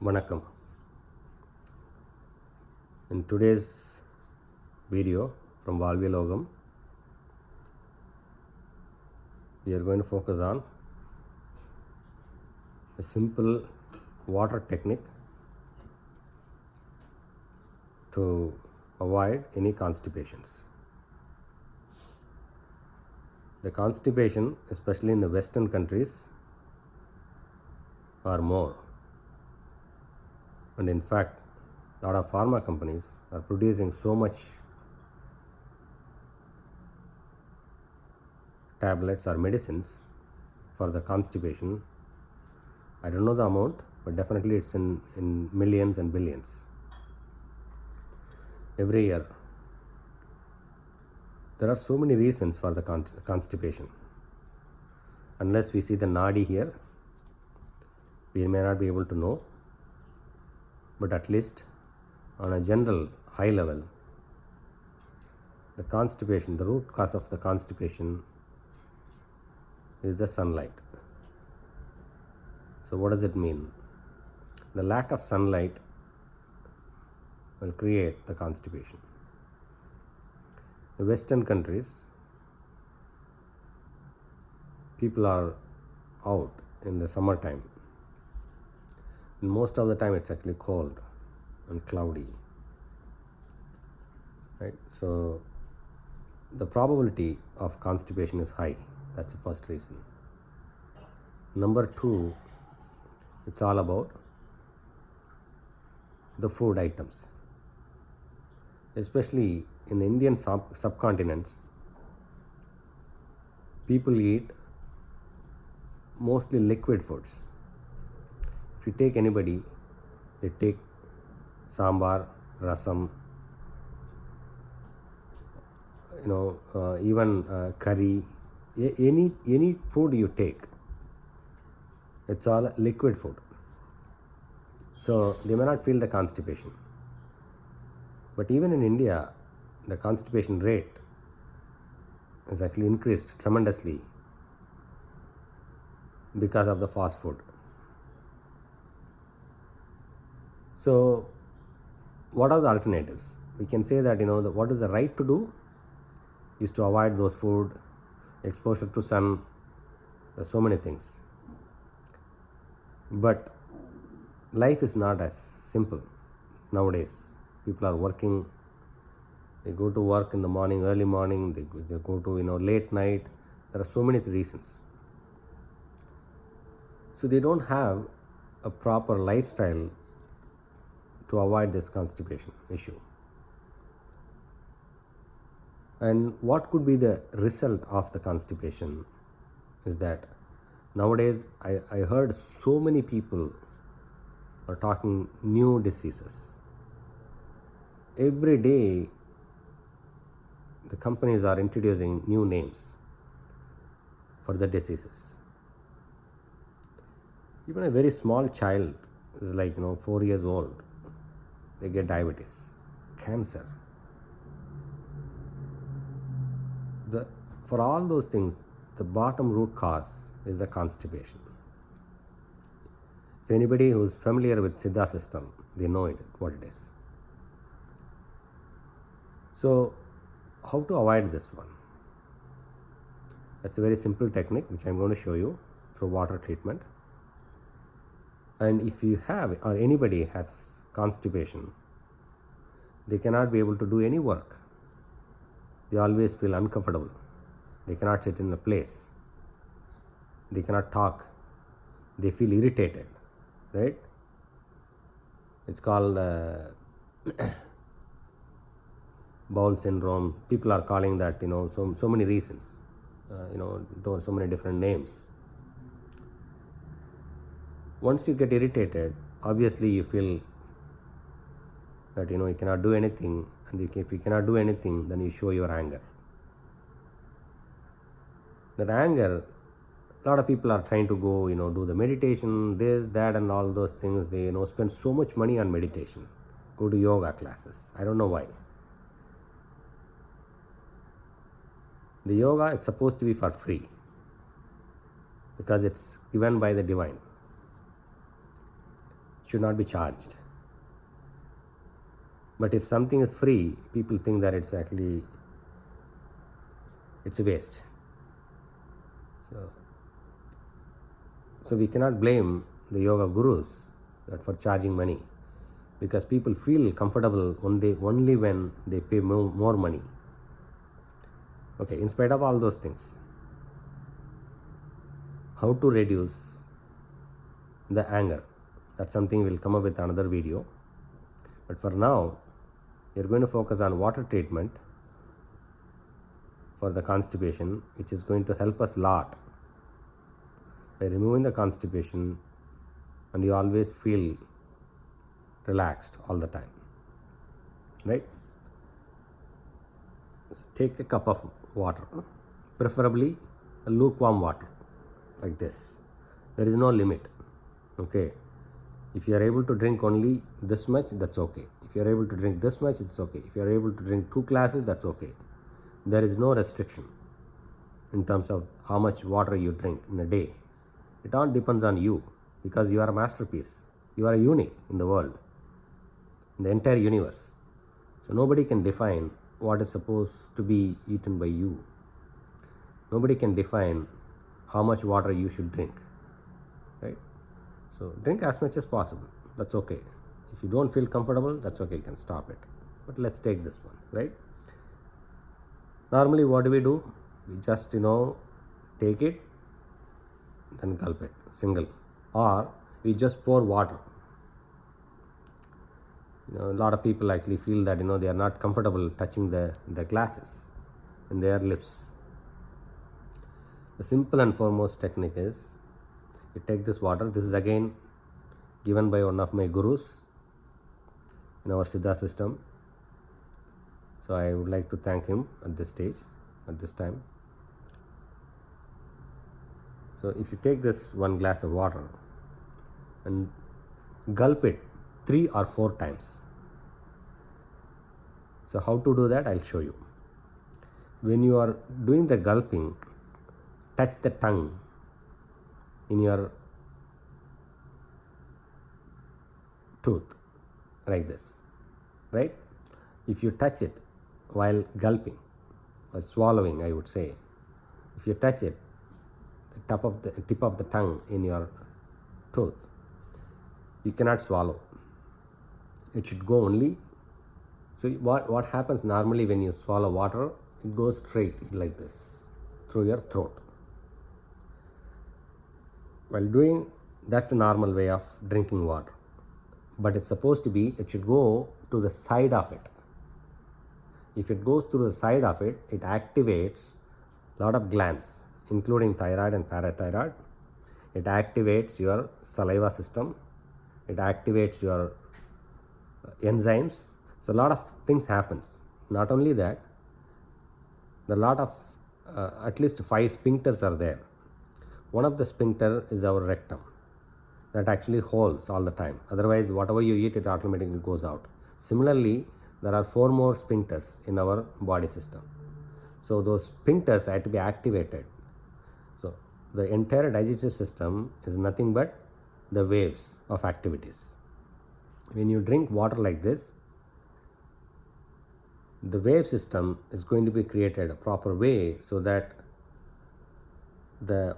Vanakkam. In today's video from Vazhviyal Oham, we are going to focus on a simple water technique to avoid any constipations. The constipation, especially in the Western countries, are more. And in fact, a lot of pharma companies are producing so much tablets or medicines for the constipation. I don't know the amount, but definitely it's in millions and billions every year. There are so many reasons for the constipation. Unless we see the nadi here, we may not be able to know, but at least on a general high level, the constipation, the root cause of the constipation is the sunlight. So what does it mean? The lack of sunlight will create the constipation. The Western countries, people are out in the summertime. And most of the time it's actually cold and cloudy. Right? So the probability of constipation is high. That's the first reason. Number two, it's all about the food items. Especially in the Indian subcontinents, people eat mostly liquid foods. If you take anybody, they take sambar, rasam, even curry, any food you take, it's all liquid food. So they may not feel the constipation. But even in India, the constipation rate has actually increased tremendously because of the fast food. So what are the alternatives? We can say that what is the right to do is to avoid those food, exposure to sun. There's so many things. But life is not as simple nowadays. People are working. They go to work in the morning, early morning. They go to late night. There are so many reasons. So they don't have a proper lifestyle to avoid this constipation issue. And what could be the result of the constipation is that nowadays I heard so many people are talking new diseases. Every day the companies are introducing new names for the diseases. Even a very small child is 4 years old, they get diabetes, cancer. For all those things, the bottom root cause is the constipation. If anybody who is familiar with Siddha system, they know what it is. So how to avoid this one? That's a very simple technique which I'm going to show you through water treatment. And if you have or anybody has constipation, they cannot be able to do any work. They always feel uncomfortable. They cannot sit in a place. They cannot talk. They feel irritated, right? It's called bowel syndrome. People are calling that, so many reasons, so many different names. Once you get irritated, obviously you feel that you cannot do anything, and if you cannot do anything, then you show your anger. That anger, a lot of people are trying to go do the meditation, this, that, and all those things. They spend so much money on meditation, go to yoga classes. I don't know why. The yoga is supposed to be for free because it's given by the divine. should not be charged. But if something is free, people think that it's a waste. So we cannot blame the yoga gurus that for charging money, because people feel comfortable only when they pay more money. Okay, in spite of all those things, how to reduce the anger, that's something we'll come up with another video. But for now, we're going to focus on water treatment for the constipation, which is going to help us a lot by removing the constipation, and you always feel relaxed all the time, right? So take a cup of water, preferably a lukewarm water, like this. There is no limit. Okay, if you are able to drink only this much, that's okay. If you are able to drink this much, it's okay. If you are able to drink 2 glasses, that's okay. There is no restriction in terms of how much water you drink in a day. It all depends on you, because you are a masterpiece. You are a unique in the world, in the entire universe. So nobody can define what is supposed to be eaten by you. Nobody can define how much water you should drink, right? So drink as much as possible. That's okay. If you don't feel comfortable, that's okay. You can stop it. But let's take this one, right? Normally, what do? We just, take it, then gulp it, single. Or we just pour water. A lot of people actually feel that, they are not comfortable touching the glasses in their lips. The simple and foremost technique is, you take this water. This is again given by one of my gurus in our Siddha system. So I would like to thank him at this stage, at this time. So if you take this 1 glass of water and gulp it 3 or 4 times. So how to do that, I'll show you. When you are doing the gulping, touch the tongue in your tooth, like this, right? If you touch it while gulping or swallowing, I would say, if you touch it, the tip of the tongue in your tooth, you cannot swallow. It should go only. So what happens normally when you swallow water, it goes straight like this through your throat. While doing, that's a normal way of drinking water. But it's supposed to be, it should go to the side of it. If it goes through the side of it, it activates a lot of glands, including thyroid and parathyroid. It activates your saliva system. It activates your enzymes. So a lot of things happens. Not only that, there are a lot of, at least 5 sphincters are there. One of the sphincter is our rectum, that actually holds all the time. Otherwise, whatever you eat, it automatically goes out. Similarly, there are 4 more sphincters in our body system. So those sphincters have to be activated. So the entire digestive system is nothing but the waves of activities. When you drink water like this, the wave system is going to be created a proper way, so that the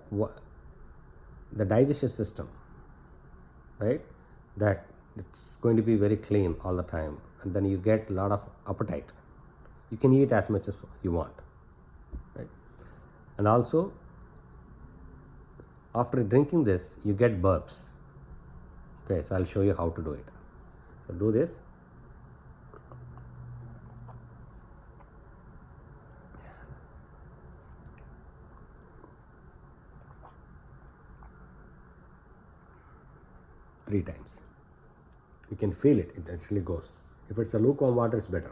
digestive system, right, that it's going to be very clean all the time, and then you get a lot of appetite. You can eat as much as you want, right? And also, after drinking this, you get burps. Okay, so I'll show you how to do it. So do this. Three times. You can feel it, it actually goes. If it's a lukewarm water, it's better.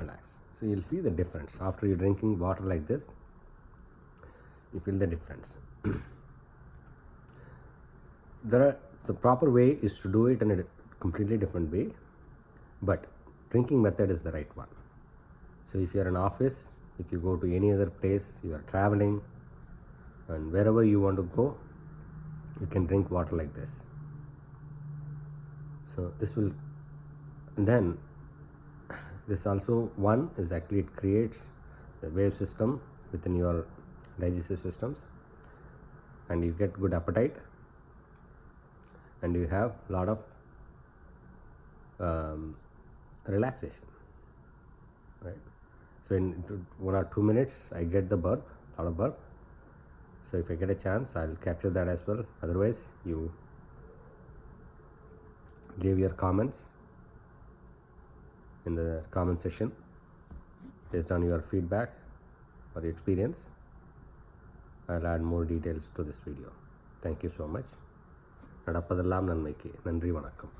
relax. So you'll feel the difference after you're drinking water like this. You feel the difference. The proper way is to do it in a completely different way, but drinking method is the right one. So if you're in office, if you go to any other place, you are traveling, and wherever you want to go, you can drink water like this. So this will, and then this also one is actually it creates the wave system within your digestive systems, and you get good appetite, and you have a lot of relaxation, right? So in 1 or 2 minutes I get the burp, a lot of burp. So if I get a chance, I'll capture that as well. Otherwise, you leave your comments in the comment section based on your feedback or your experience. I'll add more details to this video. Thank you so much. நடப்பதெல்லாம் நன்மைக்கு. நன்றி, வணக்கம்.